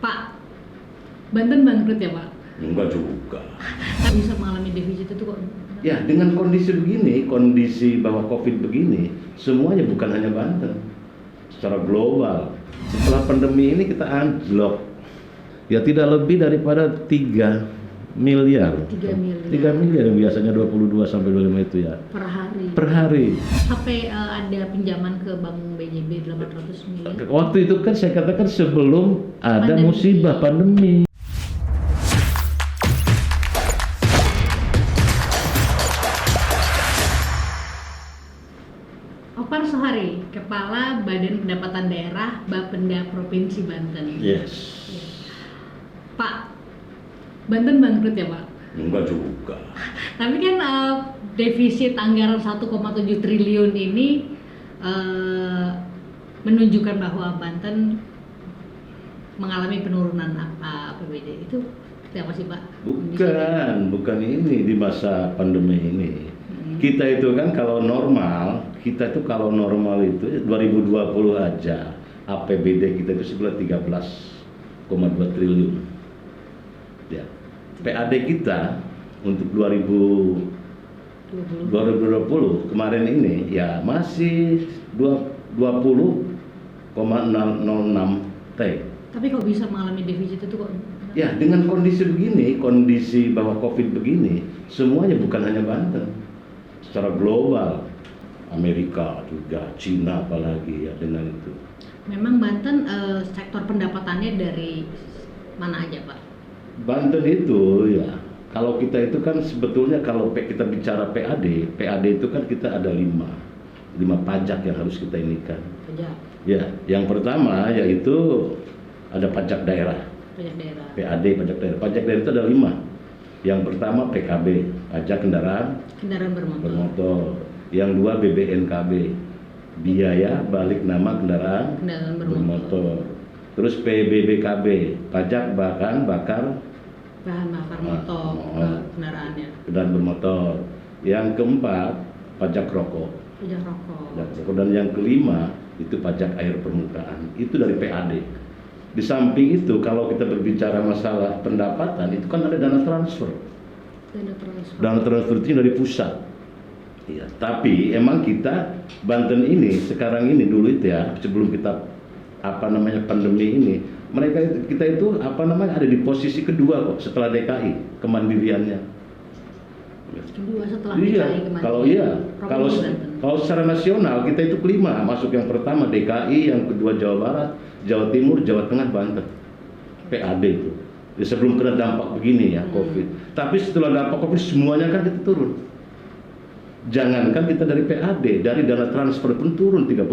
Pak, Banten bangkrut ya Pak? Enggak juga. Bisa mengalami defisit itu kok? Ya, dengan kondisi begini, kondisi bahwa COVID begini, semuanya bukan hanya Banten. Secara global, setelah pandemi ini kita anjlok. Ya tidak lebih daripada 3 miliar. 3 miliar. 3 miliar yang biasanya 22 sampai 25 itu ya. Per hari. Per hari. Sampai ada pinjaman ke Bank BJB 800 miliar. Waktu itu kan saya katakan sebelum ada Pandemi. musibah pandemi. Opar Soehari, Kepala Badan Pendapatan Daerah Bapenda Provinsi Banten. Yes. Pak, Banten bangkrut ya Pak? Enggak juga. Tapi kan defisit anggaran 1,7 triliun ini menunjukkan bahwa Banten mengalami penurunan APBD. Itu seperti apa sih Pak? Bukan ini di masa pandemi ini. Kita itu kan kalau normal itu 2020 aja APBD kita itu sebelah 13,2 triliun. Ya. PAD kita untuk 2020 kemarin ini ya masih 20,006 T. Tapi kok bisa mengalami defisit itu kok? Ya, dengan kondisi begini, kondisi bahwa COVID begini, semuanya bukan hanya Banten. Secara global, Amerika juga, Cina apalagi ya dengan itu. Memang Banten sektor pendapatannya dari mana aja Pak? Banten itu ya, kalau kita itu kan sebetulnya kalau kita bicara PAD itu kan kita ada 5 pajak yang harus kita inikan. Pajak. Ya, yang pertama yaitu ada pajak daerah. Pajak daerah. PAD, pajak daerah. Pajak daerah itu ada 5. Yang pertama PKB, pajak kendaraan bermotor. Yang 2 BBNKB, biaya balik nama kendaraan bermotor. Terus PBBKB, pajak bahan bakar motor ke kendaraannya. Kendaraan bermotor. Yang keempat, pajak rokok. Pajak rokok. Dan yang kelima itu pajak air permukaan. Itu dari PAD. Di samping itu kalau kita berbicara masalah pendapatan itu kan ada dana transfer. Dana transfer itu dari pusat. Ya, tapi emang kita Banten ini sekarang ini dulu itu ya sebelum kita pandemi ini kita itu ada di posisi kedua kok setelah DKI kemandiriannya. Kedua setelah iya, DKI kemandirian. Kalau secara nasional kita itu kelima, masuk yang pertama DKI, yang kedua Jawa Barat, Jawa Timur, Jawa Tengah, Banten. PAD itu. Ya, sebelum kena dampak begini ya COVID. Tapi setelah dampak COVID semuanya kan kita turun. Jangankan kita dari PAD, dari dana transfer pun turun 30%.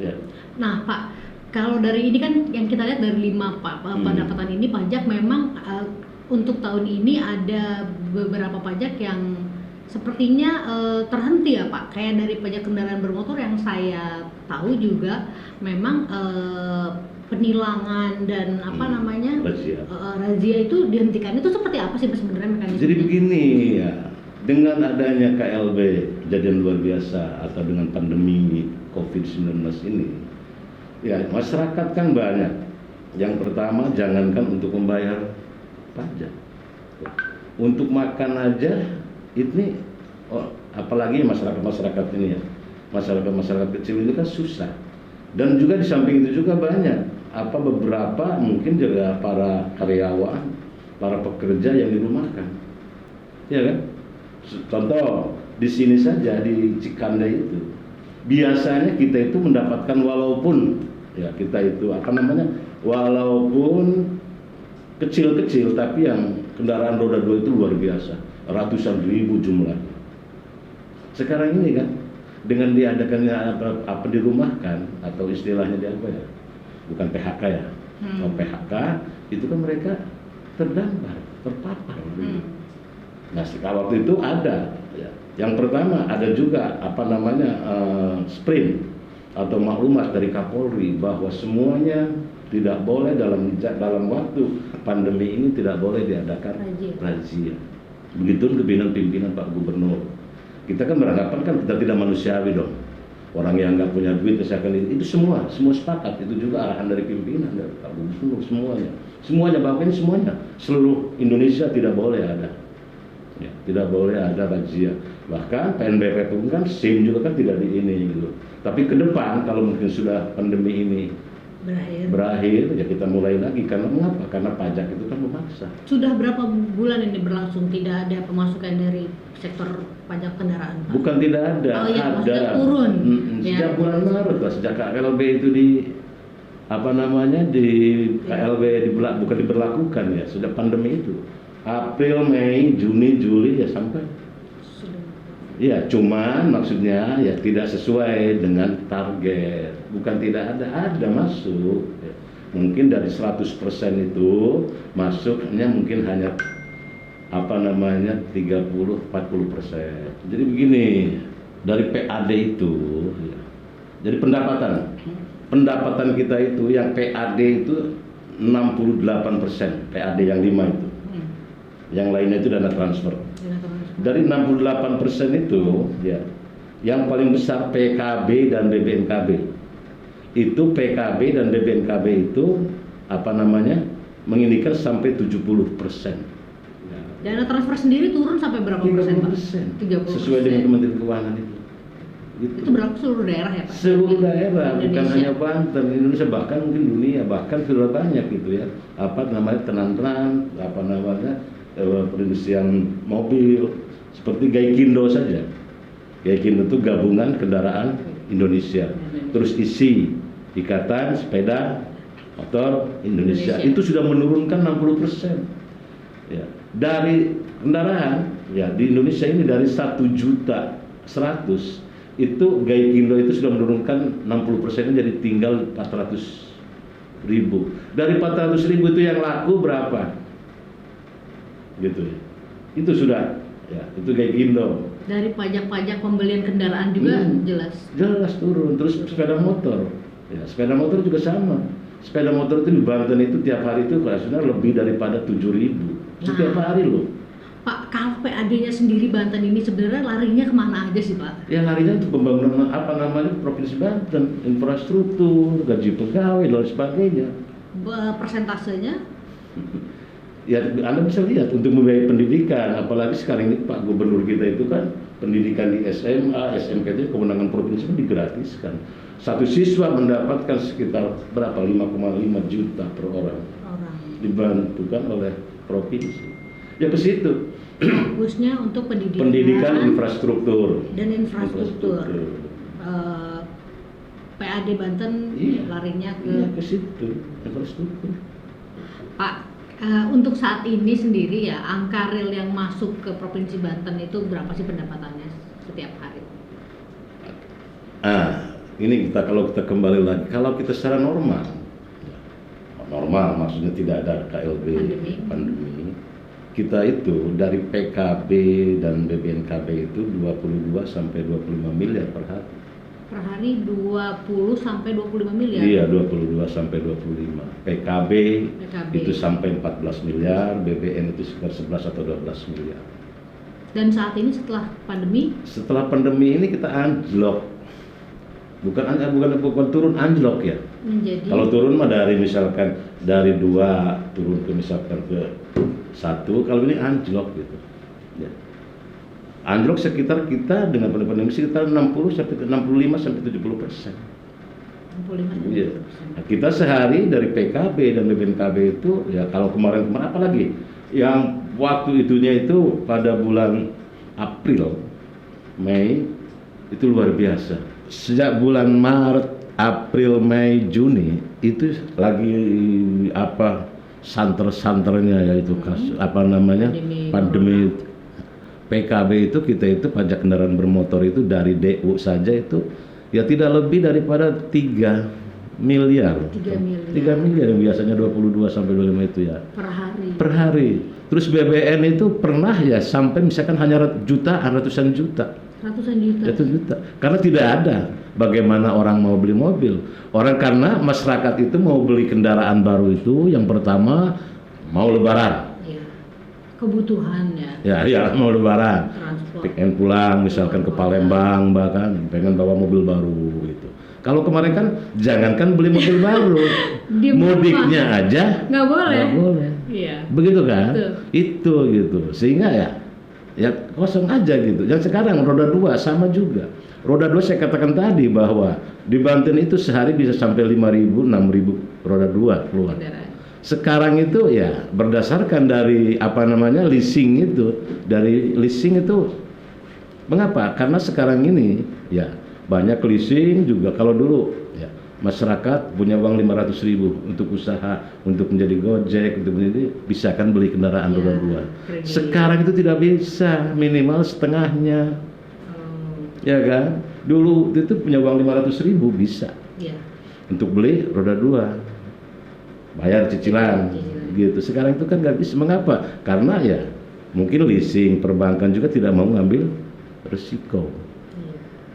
Ya. Nah Pak, kalau dari ini kan yang kita lihat dari 5 pendapatan ini pajak memang untuk tahun ini ada beberapa pajak yang sepertinya terhenti ya Pak. Kayak dari pajak kendaraan bermotor yang saya tahu juga memang penilangan dan razia itu dihentikan. Itu seperti apa sih sebenarnya mekanismenya? Jadi begini ya, dengan adanya KLB kejadian luar biasa atau dengan pandemi COVID-19 ini, ya masyarakat kan banyak. Yang pertama jangankan untuk membayar pajak, untuk makan aja ini, apalagi masyarakat ini ya, masyarakat kecil ini kan susah. Dan juga di samping itu juga banyak beberapa mungkin juga para karyawan, para pekerja yang dirumahkan, ya kan? Contoh di sini saja di Cikande itu biasanya kita itu mendapatkan walaupun kecil-kecil tapi yang kendaraan roda 2 itu luar biasa, ratusan ribu jumlah. Sekarang ini kan dengan diadakannya dirumahkan atau istilahnya bukan PHK ya. Kalau PHK itu kan mereka terdampar, terpapar. Nah, waktu itu ada ya. Yang pertama ada juga sprint atau maklumat dari Kapolri bahwa semuanya tidak boleh dalam waktu pandemi ini tidak boleh diadakan razia. Begitu pimpinan Pak Gubernur. Kita kan beranggapan kan kita tidak manusiawi dong. orang yang nggak punya duit misalkan itu semua sepakat, itu juga arahan dari pimpinan dari Pak Gubernur semuanya bahkan semuanya seluruh Indonesia tidak boleh ada ya, tidak boleh ada razia, bahkan PNBP pun kan SIM juga kan tidak di ini gitu. Tapi ke depan kalau mungkin sudah pandemi ini berakhir ya kita mulai lagi. Karena mengapa? Karena pajak itu kan memaksa. Sudah berapa bulan ini berlangsung tidak ada pemasukan dari sektor pajak kendaraan, Pak? Bukan tidak ada, oh, iya, ada turun. Sejak bulan Maret lah, sejak KLB itu di KLB bukan diberlakukan ya, sudah pandemi itu April, Mei, Juni, Juli ya sampai. Ya, cuman maksudnya ya tidak sesuai dengan target. Bukan tidak ada masuk. Ya. Mungkin dari 100% itu masuknya mungkin hanya 30-40%. Jadi begini, dari PAD itu ya. Jadi pendapatan kita itu yang PAD itu 68%, PAD yang 5 itu. Yang lainnya itu dana transfer. Dari 68% itu ya, yang paling besar PKB dan BBNKB. Itu PKB dan BBNKB itu mengindikan sampai 70%. Ya. Dana transfer sendiri turun sampai berapa persen, Pak? 30%. Sesuai dengan Kementerian Keuangan itu. Gitu. Itu berlaku seluruh daerah ya, Pak? Seluruh daerah, bukan hanya Banten, Indonesia, bahkan mungkin dunia, bahkan sudah banyak gitu ya. Tenan-tenan, perindustrian mobil, seperti Gaikindo saja. Gaikindo itu gabungan kendaraan Indonesia. Terus isi Ikatan Sepeda Motor Indonesia. Itu sudah menurunkan 60%. Ya. Dari kendaraan ya di Indonesia ini dari 1.100.000 itu Gaikindo itu sudah menurunkan 60% jadi tinggal 400.000. Dari 400.000 itu yang laku berapa? Gitu ya. Itu sudah ya, itu Gaikindo. Dari pajak-pajak pembelian kendaraan juga jelas turun. Terus sepeda motor. Ya, sepeda motor juga sama. Sepeda motor itu di Banten itu tiap hari itu sebenarnya lebih daripada 7.000. Setiap hari loh. Pak, kalau PAD-nya sendiri Banten ini sebenarnya larinya kemana aja sih, Pak? Ya larinya untuk pembangunan Provinsi Banten, infrastruktur, gaji pegawai dan sebagainya. Persentasenya? Ya, Anda bisa lihat untuk membiayai pendidikan, apalagi sekarang ini Pak Gubernur kita itu kan pendidikan di SMA, SMK itu kewenangan provinsi itu digratiskan. Satu siswa mendapatkan sekitar berapa? 5,5 juta per orang. Dibantukan oleh provinsi. Ya ke situ. Fokusnya untuk pendidikan infrastruktur. Dan infrastruktur. PAD Banten larinya ke situ, infrastruktur. Pak, untuk saat ini sendiri ya, angka real yang masuk ke Provinsi Banten itu berapa sih pendapatannya setiap hari? Ini kalau kita kembali lagi, kalau kita secara normal maksudnya tidak ada KLB pandemi, kita itu dari PKB dan BBNKB itu 22 sampai 25 miliar per hari. Per hari 20 sampai 25 miliar? Iya, 22 sampai 25. PKB itu sampai 14 miliar, BBN itu sekitar 11 atau 12 miliar. Dan saat ini setelah pandemi? Setelah pandemi ini kita anjlok. Bukan turun, anjlok ya. Kalau turun mah misalkan dari 2 turun ke misalkan ke 1, kalau ini anjlok gitu. Ya. Anjlok sekitar kita dengan pandemi sekitar 65 sampai 70%. 65. Iya. Nah, kita sehari dari PKB dan BBNKB itu ya kalau kemarin apalagi yang waktu itunya itu pada bulan April, Mei itu luar biasa. Sejak bulan Maret, April, Mei, Juni itu lagi santer-santernya yaitu pandemi. PKB itu kita itu pajak kendaraan bermotor itu dari DU saja itu ya tidak lebih daripada 3 miliar. 3 miliar yang biasanya 22 sampai 25 itu ya. Per hari. Terus BBN itu pernah ya sampai misalkan hanya ratusan juta. Karena tidak ada bagaimana orang mau beli mobil. Karena masyarakat itu mau beli kendaraan baru itu yang pertama mau lebaran. kebutuhan ya, Ya mau lebaran, transport. pengen pulang misalkan ke Palembang, bahkan pengen bawa mobil baru gitu. Kalau kemarin kan jangankan beli mobil baru, Di mudiknya rumah aja nggak boleh. nggak boleh. Iya. Begitu kan? Betul. Itu gitu. Sehingga ya kosong aja gitu. Dan sekarang roda 2 sama juga. Roda 2 saya katakan tadi bahwa di Banten itu sehari bisa sampai 5.000, 6.000 roda 2 keluar. Kendaraan. Sekarang itu ya berdasarkan dari leasing itu, mengapa? Karena sekarang ini ya banyak leasing juga. Kalau dulu ya masyarakat punya uang 500.000 untuk usaha, untuk menjadi Gojek, untuk menjadi bisa kan beli kendaraan roda 2. kredit. Sekarang itu tidak bisa, minimal setengahnya. Ya kan? Dulu itu punya uang 500.000 bisa Iya. untuk beli roda 2. Bayar cicilan gitu. Sekarang itu kan nggak bisa. Mengapa? Karena ya mungkin leasing, perbankan juga tidak mau ngambil risiko.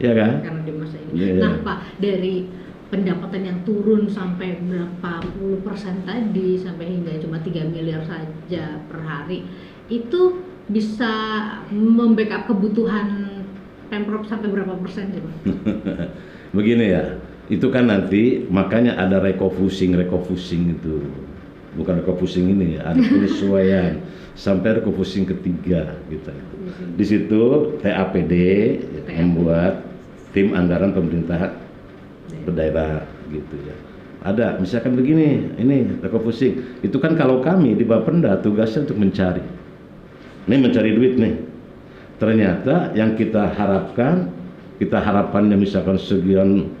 Iya. Ya kan? Karena di masa ini. Iya. Nah Pak, dari pendapatan yang turun sampai berapa puluh persen tadi, sampai hingga cuma 3 miliar saja per hari, itu bisa membackup kebutuhan Pemprov sampai berapa persen sih Pak? Begini ya, itu kan nanti makanya ada refocusing itu, bukan refocusing ini ya, ada penyesuaian sampai refocusing ketiga gitu. Di situ TAPD membuat tim anggaran pemerintah daerah gitu ya. Ada misalkan begini, ini refocusing itu kan kalau kami di Bapenda tugasnya untuk mencari duit nih. Ternyata yang kita harapannya misalkan sekian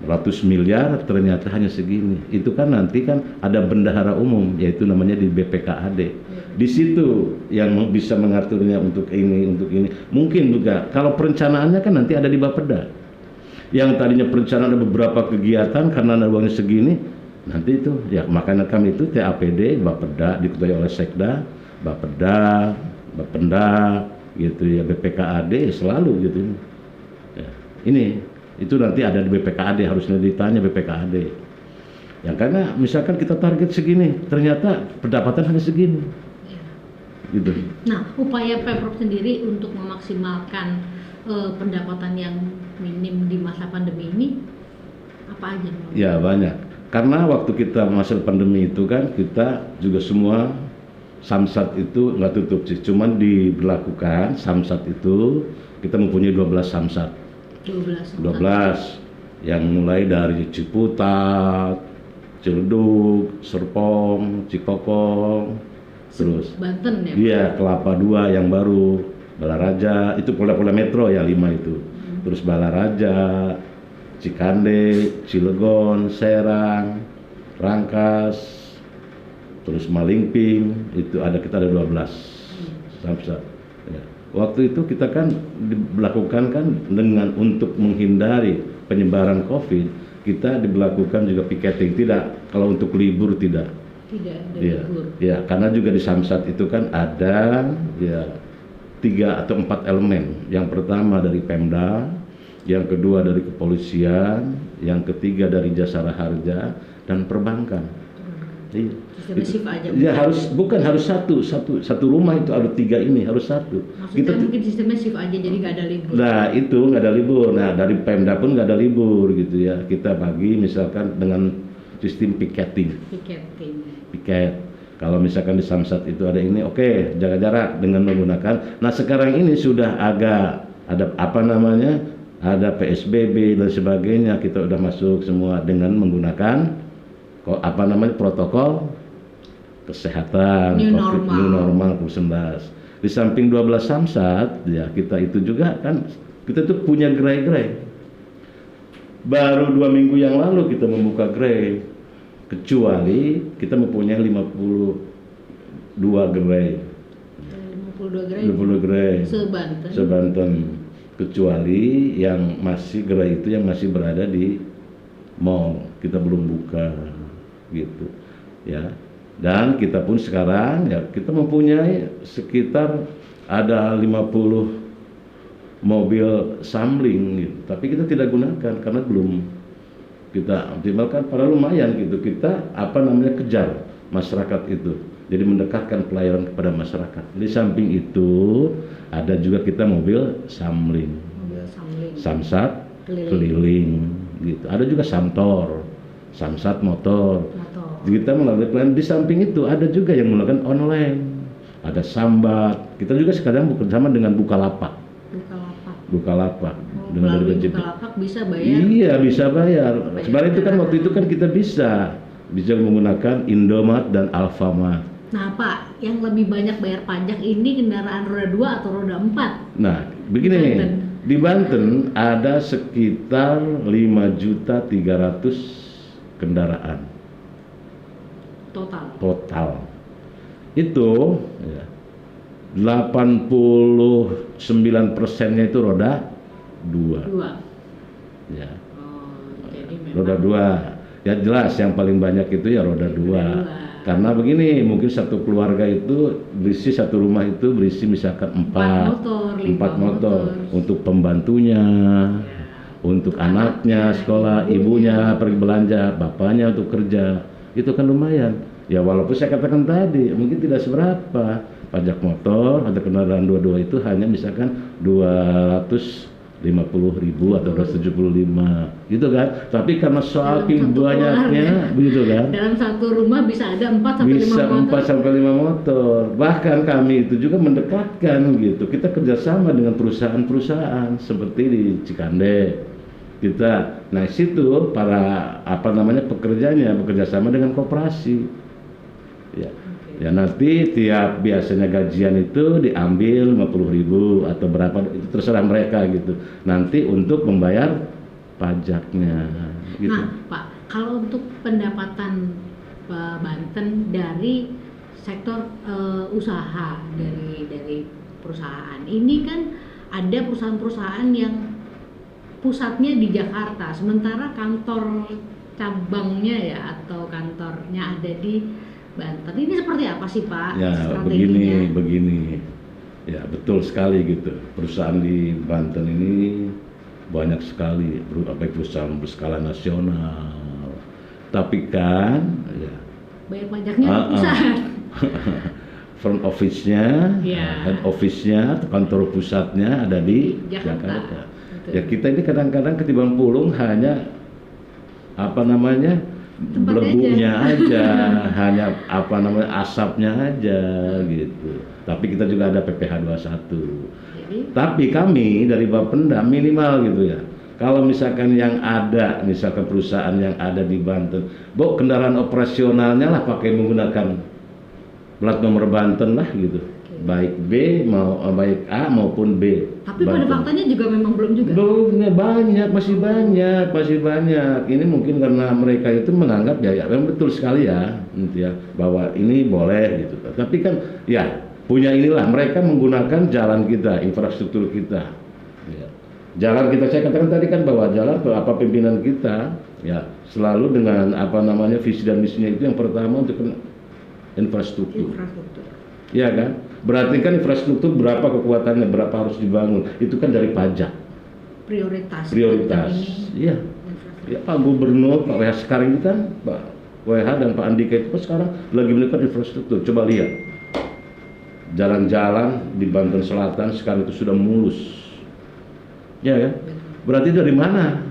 ratus miliar, ternyata hanya segini. Itu kan nanti kan ada bendahara umum, yaitu namanya di BPKAD. Di situ yang bisa mengaturnya untuk ini. Mungkin juga kalau perencanaannya kan nanti ada di Bapeda. Yang tadinya perencanaan ada beberapa kegiatan karena ada uangnya segini, nanti itu ya makanya kami itu TAPD Bapeda diketuai oleh Sekda, Bapeda, Bapenda gitu ya, BPKAD selalu gitu ya. Ini itu nanti ada di BPKAD, harusnya ditanya BPKAD yang karena misalkan kita target segini ternyata pendapatan hanya segini gitu. Nah, upaya Pemprov sendiri untuk memaksimalkan pendapatan yang minim di masa pandemi ini apa aja? Ya banyak, karena waktu kita masa pandemi itu kan kita juga semua Samsat itu nggak tutup sih, cuman diberlakukan Samsat itu kita mempunyai 12 Samsat. 12 yang mulai dari Ciputat, Ciledug, Serpong, Cikokong, terus Banten ya? Iya, Kelapa II yang baru, Balaraja, itu Polda Metro ya 5 itu. Terus Balaraja, Cikande, Cilegon, Serang, Rangkas, terus Malingping, itu kita ada 12 Samsat. Ya. Waktu itu kita kan diberlakukan kan dengan untuk menghindari penyebaran COVID, kita diberlakukan juga piketing, tidak kalau untuk libur tidak. Tidak ada libur. Ya, karena juga di Samsat itu kan ada ya 3 atau 4 elemen. Yang pertama dari Pemda, yang kedua dari kepolisian, yang ketiga dari Jasara Harja dan perbankan. Iya. Sistemnya aja. Ya bukan harus satu rumah itu ada 3 ini harus satu. Maksudnya Kita mungkin sistemnya shift aja jadi nggak ada libur. Nah itu nggak ada libur. Nah dari Pemda pun nggak ada libur gitu ya. Kita bagi misalkan dengan sistem piketing. Piket. Kalau misalkan di Samsat itu ada ini, oke, jaga jarak dengan menggunakan. Nah sekarang ini sudah agak ada ada PSBB dan sebagainya. Kita udah masuk semua dengan menggunakan protokol kesehatan New normal COVID-19. Di samping 12 Samsat ya kita itu juga kan kita tuh punya gerai-gerai. Baru 2 minggu yang lalu kita membuka gerai, kecuali kita mempunyai 52 gerai. 52 gerai sebanten, kecuali yang masih gerai itu yang masih berada di mall, kita belum buka gitu ya. Dan kita pun sekarang ya kita mempunyai sekitar ada 50 mobil sampling gitu. Tapi kita tidak gunakan karena belum kita optimalkan, padahal lumayan gitu kita kejar masyarakat itu Jadi mendekatkan pelayanan kepada masyarakat. Di samping itu ada juga kita mobil samling, Mobil samling. samsat keliling gitu. Ada juga samtor, samsat motor. Kita melalui pelayanan. Di samping itu ada juga yang melakukan online. Ada sambat. Kita juga sekarang bekerjasama dengan Bukalapak. Bukalapak. Dengan Melalui BJP. Bukalapak bisa bayar. Iya, bisa bayar. Sebenarnya itu kan waktu itu kan kita bisa menggunakan Indomaret dan Alfamart. Nah Pak, yang lebih banyak bayar pajak ini kendaraan roda 2 atau roda 4? Nah, begini nih, di Banten ada sekitar 5.300.000 kendaraan total. Itu ya, 89%-nya itu roda 2. Ya. Jadi memang Roda 2. Ya jelas yang paling banyak itu ya roda 2. Karena begini, mungkin satu keluarga itu berisi, satu rumah itu berisi misalkan 4 motor untuk pembantunya, untuk anaknya sekolah, ibunya pergi belanja, bapaknya untuk kerja. Itu kan lumayan. Ya walaupun saya katakan tadi mungkin tidak seberapa. Pajak motor ada kendaraan 22 itu hanya misalkan 250.000 atau 275 gitu kan. Tapi karena soal banyaknya begitu kan. Dalam satu rumah bisa ada 4 sampai 5 motor. Bahkan kami itu juga mendekatkan gitu. Kita kerjasama dengan perusahaan-perusahaan seperti di Cikande. Nah situ para pekerjanya bekerjasama dengan koperasi. Ya nanti tiap biasanya gajian itu diambil 50.000 atau berapa itu terserah mereka gitu. Nanti untuk membayar pajaknya. Gitu. Nah Pak, kalau untuk pendapatan Banten dari sektor usaha dari perusahaan ini kan ada perusahaan-perusahaan yang pusatnya di Jakarta, sementara kantor cabangnya ya atau kantornya ada di Banten. Ini seperti apa sih Pak? Ya begini. Ya betul sekali gitu. Perusahaan di Banten ini banyak sekali, perusahaan berskala nasional. Tapi kan, ya bayar pajaknya pusat. Front office-nya, head office-nya, kantor pusatnya ada di Jakarta. Ya kita ini kadang-kadang ketimbang pulung hanya belebunya aja, hanya asapnya aja gitu. Tapi kita juga ada PPh 21. Tapi kami dari Bapenda minimal gitu ya. Kalau misalkan misalkan perusahaan yang ada di Banten, kendaraan operasionalnya lah pakai menggunakan plat nomor Banten lah gitu. Baik baik A maupun B. Tapi pada faktanya juga memang belum juga. Masih banyak. Ini mungkin karena mereka itu menganggap ya memang betul sekali ya bahwa ini boleh gitu. Tapi kan ya punya inilah mereka menggunakan jalan kita, infrastruktur kita. Ya. Jalan kita saya katakan tadi kan bahwa jalan pimpinan kita ya selalu dengan visi dan misinya itu yang pertama untuk infrastruktur. Ya kan? Berarti kan infrastruktur berapa kekuatannya, berapa harus dibangun. Itu kan dari pajak. Prioritas. Iya. Ya, Pak Gubernur, Pak WH sekarang ini kan, Pak WH dan Pak Andika itu sekarang lagi melakukan infrastruktur. Coba lihat. Jalan-jalan di Banten Selatan sekarang itu sudah mulus. Ya kan? Berarti dari mana?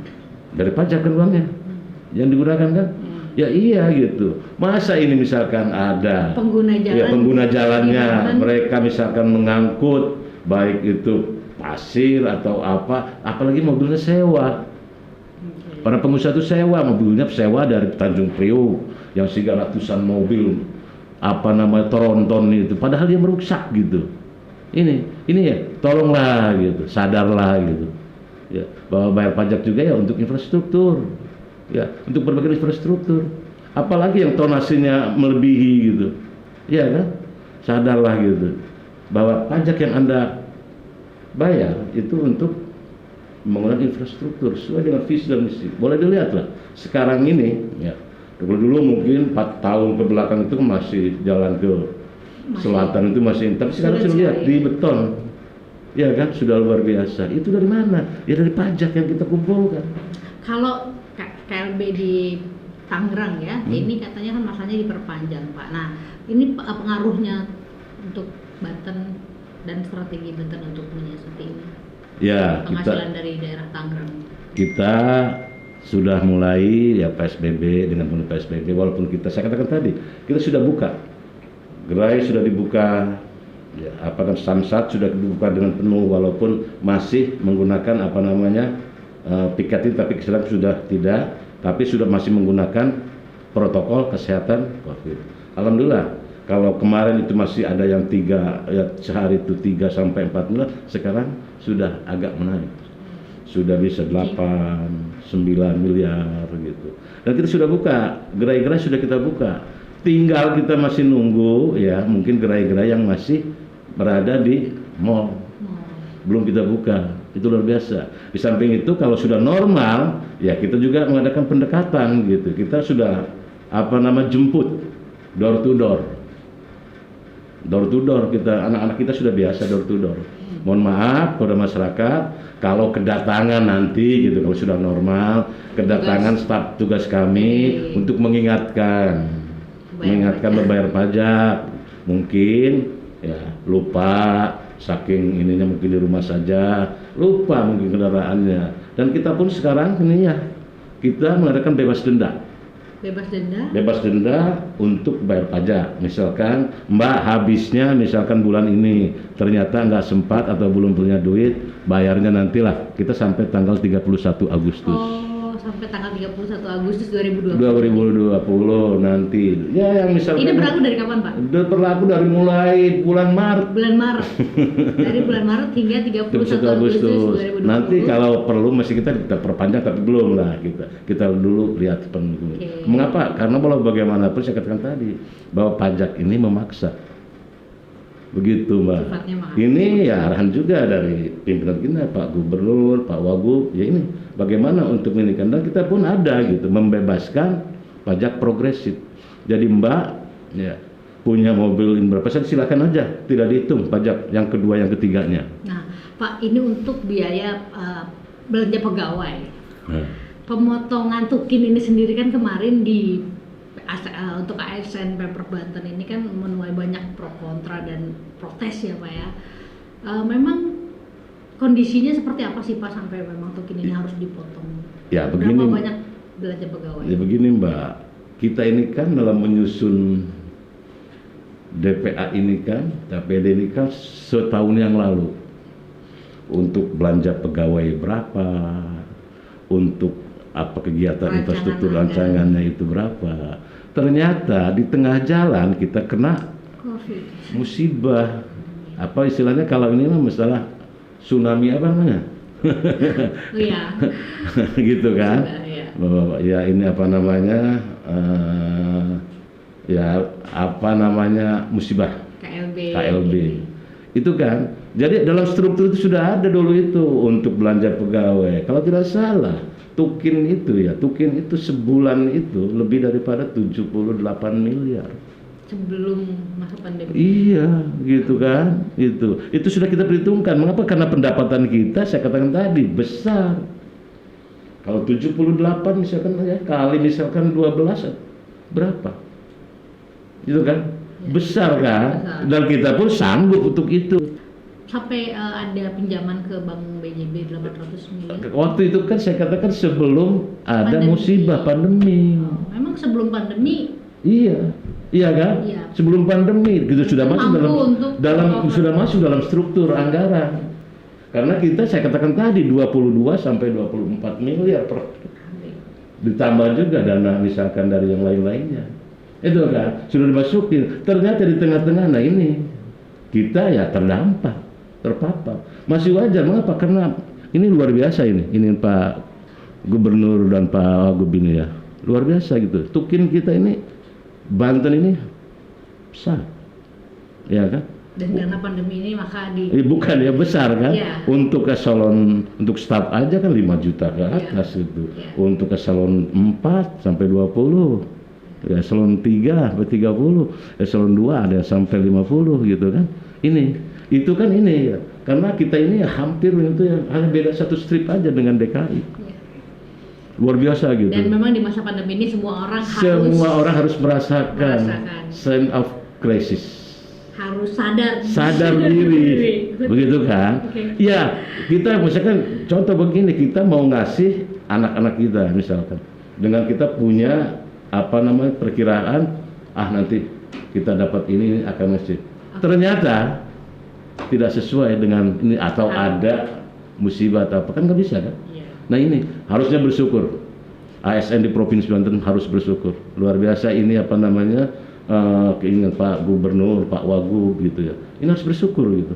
Dari pajak kan uangnya. Yang digunakan kan? Ya iya gitu. Masa ini misalkan ada pengguna jalannya, mereka misalkan mengangkut baik itu pasir atau apalagi mobilnya sewa. Para pengusaha itu sewa mobilnya dari Tanjung Priok yang sehingga ratusan mobil tronton itu, padahal dia merusak gitu. Ini ya, tolonglah gitu, sadarlah gitu. Ya, bahwa bayar pajak juga ya untuk infrastruktur. Ya, untuk berbagai infrastruktur. Apalagi yang tonasinya melebihi gitu. Ya kan? Sadarlah gitu. Bahwa pajak yang Anda bayar itu untuk pembangunan infrastruktur sesuai dengan visi dan misi. Boleh dilihat lah. Sekarang ini ya. Dulu mungkin 4 tahun ke belakang itu masih jalan ke selatan itu masih, tapi sekarang sudah lihat di beton. Ya kan? Sudah luar biasa. Itu dari mana? Ya dari pajak yang kita kumpulkan. Kalau KLB di Tangerang ya, ini katanya kan masanya diperpanjang Pak. Nah ini pengaruhnya untuk Banten dan strategi Banten untuk menyiasati ini, Ya, penghasilan dari daerah Tangerang. kita sudah mulai ya PSBB dengan penuh PSBB, walaupun saya katakan tadi kita sudah buka, gerai sudah dibuka, ya, Samsat sudah dibuka dengan penuh walaupun masih menggunakan piket, tapi sekarang sudah tidak, tapi sudah masih menggunakan protokol kesehatan COVID. Alhamdulillah, kalau kemarin itu masih ada yang sehari itu 3 sampai 4 miliar, sekarang sudah agak menaik. Sudah bisa 8, 9 miliar gitu. Dan kita sudah buka, gerai-gerai sudah kita buka. Tinggal kita masih nunggu ya, mungkin gerai-gerai yang masih berada di mall. Belum kita buka. Itu luar biasa. Di samping itu kalau sudah normal, ya kita juga mengadakan pendekatan gitu. Kita sudah jemput door to door. Door to door anak-anak kita sudah biasa door to door. Mohon maaf kepada masyarakat kalau kedatangan nanti gitu, kalau sudah normal, kedatangan staf tugas kami untuk mengingatkan membayar pajak. Mungkin ya lupa, saking ininya mungkin di rumah saja, lupa mungkin kendaraannya. Dan kita pun sekarang kita mengadakan bebas denda. Bebas denda untuk bayar pajak. Misalkan Mbak habisnya misalkan bulan ini ternyata nggak sempat atau belum punya duit, bayarnya nantilah kita sampai tanggal 31 Agustus. Oh, sampai tanggal 31 Agustus 2020. 2020 nanti. Ya, yang misalkan ini berlaku dari kapan, Pak? Berlaku dari mulai bulan Maret. Dari bulan Maret hingga 31 Agustus 2020. Nanti kalau perlu masih kita perpanjang, tapi belum lah kita dulu lihat penuh. Okay. Mengapa? Karena bagaimanapun saya katakan tadi bahwa pajak ini memaksa. Begitu Mbak. Ini ya arahan juga dari pimpinan kita, Pak Gubernur, Pak Wagub, ya ini bagaimana untuk ini, dan kita pun ada gitu membebaskan pajak progresif. Jadi Mbak ya punya mobil ini berapa, silakan aja, tidak dihitung pajak yang kedua yang ketiganya. Nah Pak, ini untuk biaya belanja pegawai. Pemotongan tukin ini sendiri kan kemarin untuk ASN Pemprov Banten ini kan menuai banyak pro kontra dan protes ya Pak ya. Memang kondisinya seperti apa sih Pak sampai memang tukin ini harus dipotong? Ya begini. Berapa banyak belanja pegawai? Ya begini Mbak, kita ini kan dalam menyusun DPA ini kan, DPD ini kan setahun yang lalu untuk belanja pegawai berapa, untuk kegiatan infrastruktur rancangannya itu berapa. Ternyata di tengah jalan kita kena COVID. Musibah. Istilahnya kalau ini masalah tsunami apa namanya? Iya. Gitu kan? Ya ini musibah. KLB. Itu kan. Jadi dalam struktur itu sudah ada dulu itu untuk belanja pegawai. Kalau tidak salah, tukin itu sebulan itu lebih daripada 78 miliar. Sebelum masa pandemi. Iya, gitu kan? Itu sudah kita perhitungkan. Mengapa? Karena pendapatan kita, saya katakan tadi, besar. Kalau 78 misalkan ya, kali misalkan 12 berapa? Itu kan? Ya, besar kan? Besar. Dan kita pun sanggup untuk itu. Sampai ada pinjaman ke Bank BJB 800 miliar. Waktu itu kan saya katakan sebelum ada musibah pandemi. Memang sebelum pandemi? Iya kan? Iya. Sebelum pandemi gitu sudah masuk dalam struktur anggaran. Karena kita saya katakan tadi 22 sampai 24 miliar ditambah juga dana misalkan dari yang lain-lainnya. Itu kan sudah dimasukin. Ternyata di tengah-tengah ini kita ya terpapar. Masih wajar, mengapa? Karena ini luar biasa ini Pak Gubernur dan Pak Wagub ini ya. Luar biasa gitu. Tukin kita ini Banten ini besar. Ya kan? Dan karena pandemi ini maka bukan ya besar kan? Ya. Untuk eselon untuk staf aja kan 5 juta ke atas gitu. Ya. Untuk eselon 4 sampai 20. Ya, eselon 3 sampai 30, eselon 2 ada sampai 50 gitu kan. Itu kan ya. Karena kita ini hampir itu ya hanya beda satu strip aja dengan DKI. Ya. luar biasa gitu. Dan memang di masa pandemi ini semua orang harus merasakan sense of crisis, harus sadar diri, begitu kan? Okay. Ya, kita misalkan contoh begini, kita mau ngasih anak-anak kita misalkan, dengan kita punya perkiraan, nanti kita dapat ini akan ngasih. Ternyata tidak sesuai dengan ini atau ada musibah atau apa, kan nggak bisa kan? Yeah. Nah ini harusnya bersyukur. ASN di Provinsi Banten harus bersyukur. Luar biasa ini keinginan Pak Gubernur, Pak Wagub gitu ya. Ini harus bersyukur gitu.